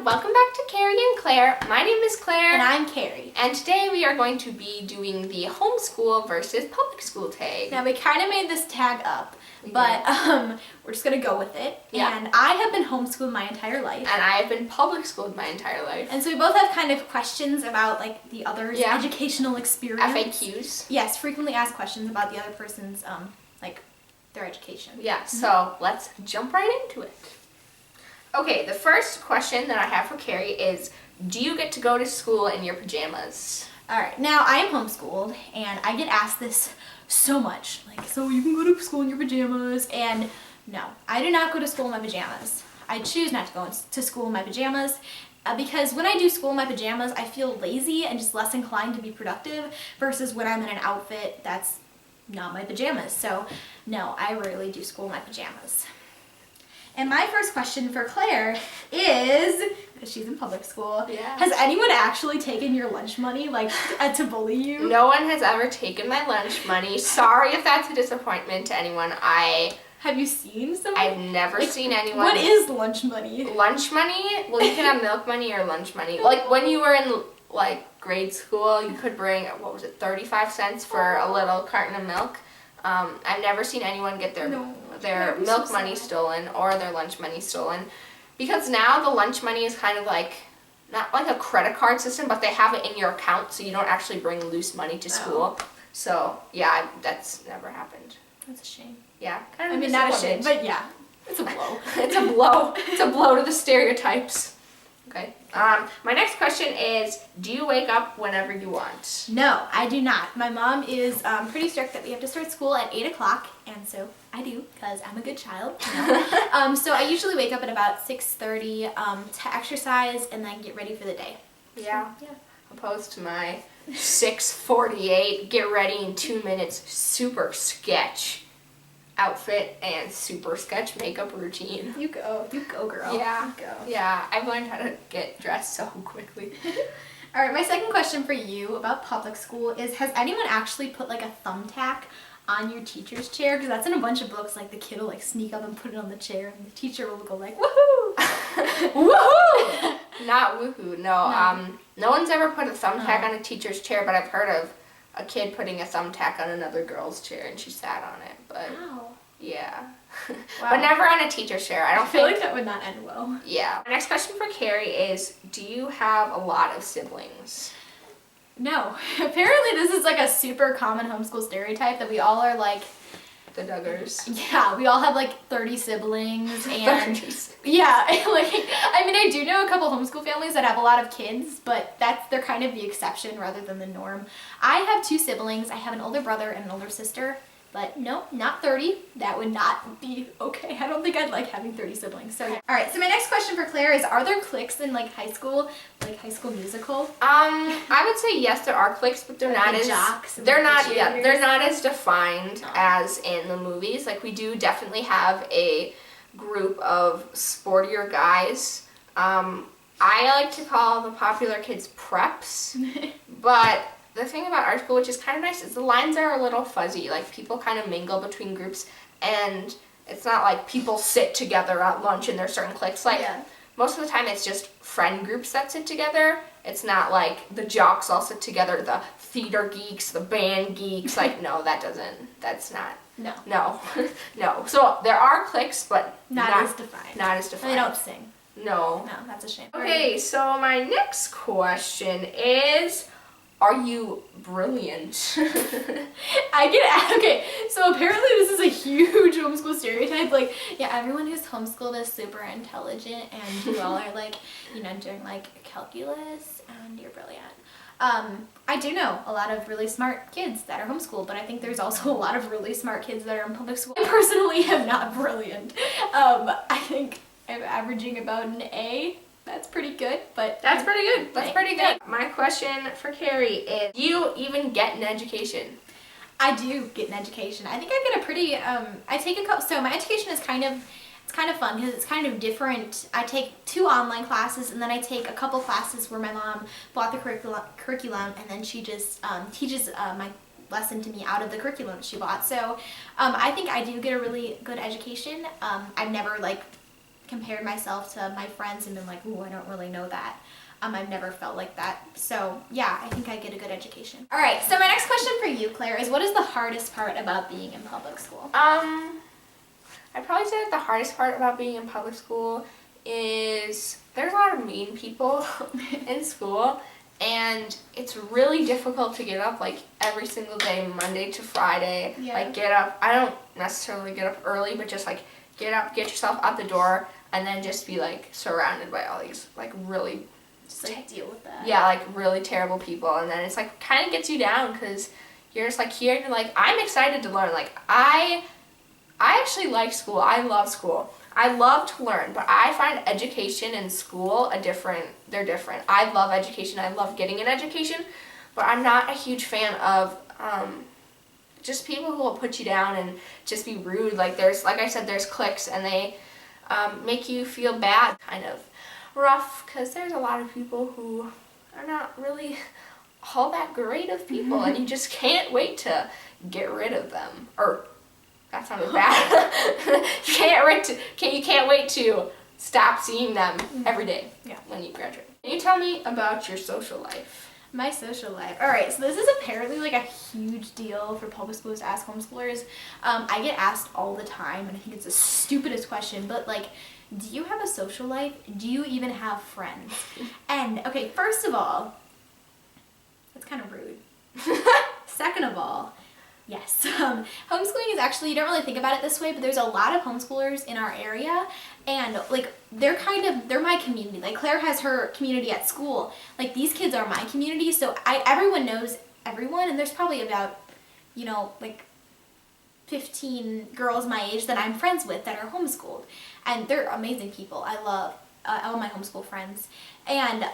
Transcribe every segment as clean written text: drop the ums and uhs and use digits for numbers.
welcome back to Carrie and Claire. My name is Claire. And I'm Carrie. And today we are going to be doing the homeschool versus public school tag. Now we kind of made this tag up, but we're just going to go with it. Yeah. And I have been homeschooled my entire life. And I have been public schooled my entire life. And so we both have kind of questions about like the other's educational experience. FAQs. Yes, frequently asked questions about the other person's like their education. Yeah, so let's jump right into it. Okay, the first question that I have for Carrie is, do you get to go to school in your pajamas? All right, now I am homeschooled and I get asked this so much. Like, so you can go to school in your pajamas? And no, I do not go to school in my pajamas. I choose not to go to school in my pajamas because when I do school in my pajamas, I feel lazy and just less inclined to be productive versus when I'm in an outfit that's not my pajamas. So no, I rarely do school in my pajamas. And my first question for Claire is, because she's in public school, has anyone actually taken your lunch money, like, to bully you? No one has ever taken my lunch money. Sorry if that's a disappointment to anyone. Have you seen someone? I've never seen anyone. What is lunch money? Lunch money? Well, you can have milk money or lunch money. Like, when you were in, like, grade school, you could bring, 35 cents for a little carton of milk. I've never seen anyone get their milk money stolen or their lunch money stolen, because now the lunch money is kind of like, not like a credit card system, but they have it in your account, so you don't actually bring loose money to school. So yeah, that's never happened. That's a shame. Yeah, kind of. I mean, not a shame, but yeah, it's a blow. It's a blow. It's a blow to the stereotypes. Okay. My next question is, do you wake up whenever you want? No, I do not. My mom is pretty strict that we have to start school at 8 o'clock, and so I do, because I'm a good child. So I usually wake up at about 6:30 to exercise and then get ready for the day. Yeah. Yeah. Opposed to my 6:48, get ready in 2 minutes, super sketch outfit and super sketch makeup routine. You go girl. Yeah. You go. Yeah, I've learned how to get dressed so quickly. All right, my second question for you about public school is, has anyone actually put like a thumbtack on your teacher's chair? Because that's in a bunch of books, like the kid will like sneak up and put it on the chair and the teacher will go like, woohoo! Woohoo! Not woohoo, no. No one's ever put a thumbtack on a teacher's chair, but I've heard of a kid putting a thumbtack on another girl's chair and she sat on it, but yeah. Wow. But never on a teacher's chair. I feel like that would not end well. Yeah. My next question for Carrie is, do you have a lot of siblings? No. Apparently this is like a super common homeschool stereotype that we all are like the Duggars. Yeah, we all have like 30 siblings and 30. Yeah, like I mean I do know a couple homeschool families that have a lot of kids, but they're kind of the exception rather than the norm. I have 2 siblings. I have an older brother and an older sister. But no, not 30. That would not be okay. I don't think I'd like having 30 siblings. So yeah. All right, so my next question for Claire is, are there cliques in like high school, like High School Musical? I would say yes, there are cliques, but they're not as they're not as defined as in the movies. Like, we do definitely have a group of sportier guys. I like to call the popular kids preps, but the thing about our school, which is kind of nice, is the lines are a little fuzzy. Like, people kind of mingle between groups, and it's not like people sit together at lunch and there's certain cliques. Like, most of the time it's just friend groups that sit together. It's not like the jocks all sit together, the theater geeks, the band geeks. Like, no, that's not. No. No. So there are cliques, but not as defined. Not as defined. And they don't sing. No, that's a shame. Okay, so my next question is, are you brilliant? Okay, so apparently this is a huge homeschool stereotype. Like, yeah, everyone who's homeschooled is super intelligent and you all are like, doing like calculus and you're brilliant. I do know a lot of really smart kids that are homeschooled, but I think there's also a lot of really smart kids that are in public school. I personally am not brilliant. I think I'm averaging about an A. That's pretty good, but... That's pretty good. That's pretty good. My question for Carrie is, do you even get an education? I do get an education. I think I get a pretty, I take a couple, so my education is kind of fun because it's kind of different. I take 2 online classes and then I take a couple classes where my mom bought the curriculum and then she just teaches my lesson to me out of the curriculum she bought. So I think I do get a really good education. I've never like compared myself to my friends and been like, ooh, I don't really know that. I've never felt like that. So yeah, I think I get a good education. All right, so my next question for you, Claire, is what is the hardest part about being in public school? I'd probably say that the hardest part about being in public school is there's a lot of mean people in school, and it's really difficult to get up like every single day, Monday to Friday. Yeah. Like get up. I don't necessarily get up early, but just like get up, get yourself out the door, and then just be like surrounded by all these like really just like deal with that. Yeah, like really terrible people, and then it's like kind of gets you down because you're just like here and you're like, I'm excited to learn. Like I actually like school. I love school. I love to learn, but I find education and school they're different. I love education. I love getting an education, but I'm not a huge fan of just people who will put you down and just be rude. Like like I said, there's cliques, and they make you feel bad, kind of rough, because there's a lot of people who are not really all that great of people, and you just can't wait to get rid of them. Or that sounded bad. You can't wait to stop seeing them every day when you graduate. Can you tell me about your social life? My social life. All right, so this is apparently like a huge deal for public schools to ask homeschoolers. I get asked all the time, and I think it's the stupidest question, but like, do you have a social life? Do you even have friends? And okay, first of all, that's kind of rude. Second of all, yes, homeschooling is actually, you don't really think about it this way, but there's a lot of homeschoolers in our area, and like they're my community. Like Claire has her community at school. Like these kids are my community, so everyone knows everyone, and there's probably about, like 15 girls my age that I'm friends with that are homeschooled, and they're amazing people. I love all my homeschool friends, and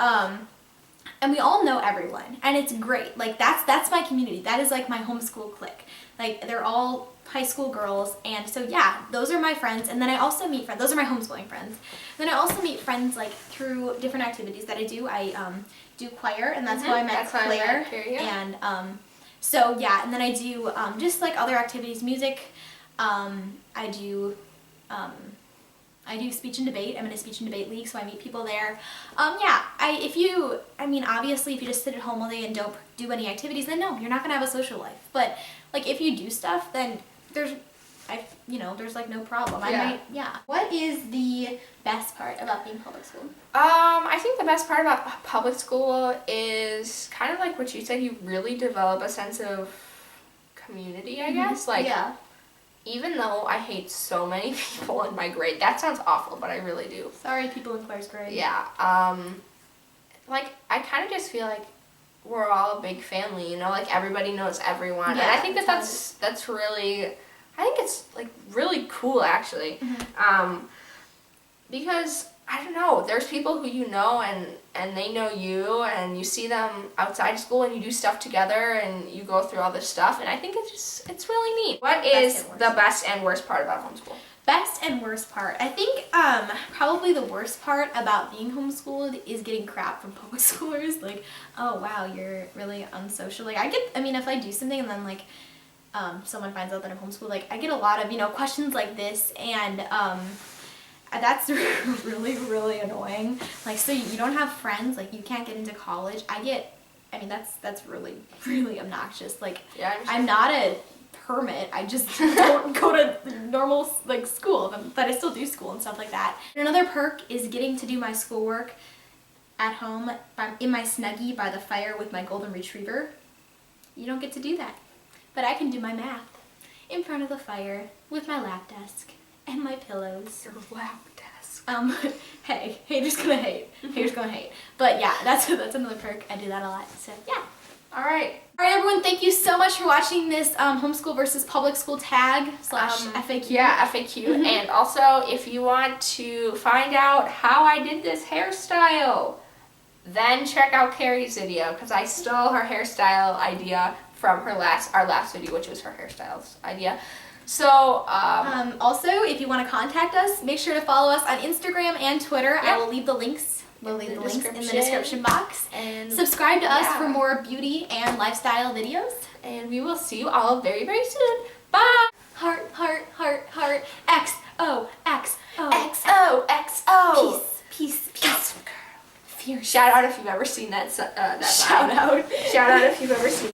we all know everyone, and it's great. Like that's my community. That is like my homeschool clique. Like they're all high school girls, and so yeah, those are my friends. And then I also meet friends. Those are my homeschooling friends. Then I also meet friends like through different activities that I do. I do choir, and that's how I met Claire. And so yeah, and then I do just like other activities, music. I do speech and debate. I'm in a speech and debate league, so I meet people there. Obviously if you just sit at home all day and don't do any activities, then no, you're not gonna have a social life. But like if you do stuff, then there's like no problem. What is the best part about being public school? I think the best part about public school is kind of like what you said, you really develop a sense of community, I guess. Like, even though I hate so many people in my grade, that sounds awful, but I really do. Sorry, people in Claire's grade. Yeah, like, I kind of just feel like we're all a big family, like everybody knows everyone. And I think that's really, I think it's like really cool actually. Because I don't know, there's people who you know and they know you, and you see them outside school and you do stuff together and you go through all this stuff, and I think it's really neat. What is the best and worst part about homeschool? Best and worst part. I think probably the worst part about being homeschooled is getting crap from public schoolers. Like, oh wow, you're really unsocial. Like if I do something and then like someone finds out that I'm homeschooled, like I get a lot of, questions like this, and that's really, really annoying. Like, so you don't have friends, like you can't get into college. That's really, really obnoxious. Like, I'm not a hermit. I just don't go to normal like school, but I still do school and stuff like that. Another perk is getting to do my schoolwork at home in my Snuggie by the fire with my golden retriever. You don't get to do that, but I can do my math in front of the fire with my lap desk and my pillows. Your lap desk. Hey, haters gonna hate. Haters gonna hate. But yeah, that's another perk. I do that a lot. So yeah. All right, everyone, thank you so much for watching this homeschool versus public school tag / FAQ. Yeah, FAQ. And also, if you want to find out how I did this hairstyle, then check out Carrie's video, because I stole her hairstyle idea from our last video, which was her hairstyles idea. So, also, if you want to contact us, make sure to follow us on Instagram and Twitter. I will leave the links. We'll leave the links in the description box. And subscribe to us for more beauty and lifestyle videos. And we will see you all very, very soon. Bye! Heart, heart, heart, heart, X. XO, XO. Peace. Shout out if you've ever seen that. Shout out. Shout out if you've ever seen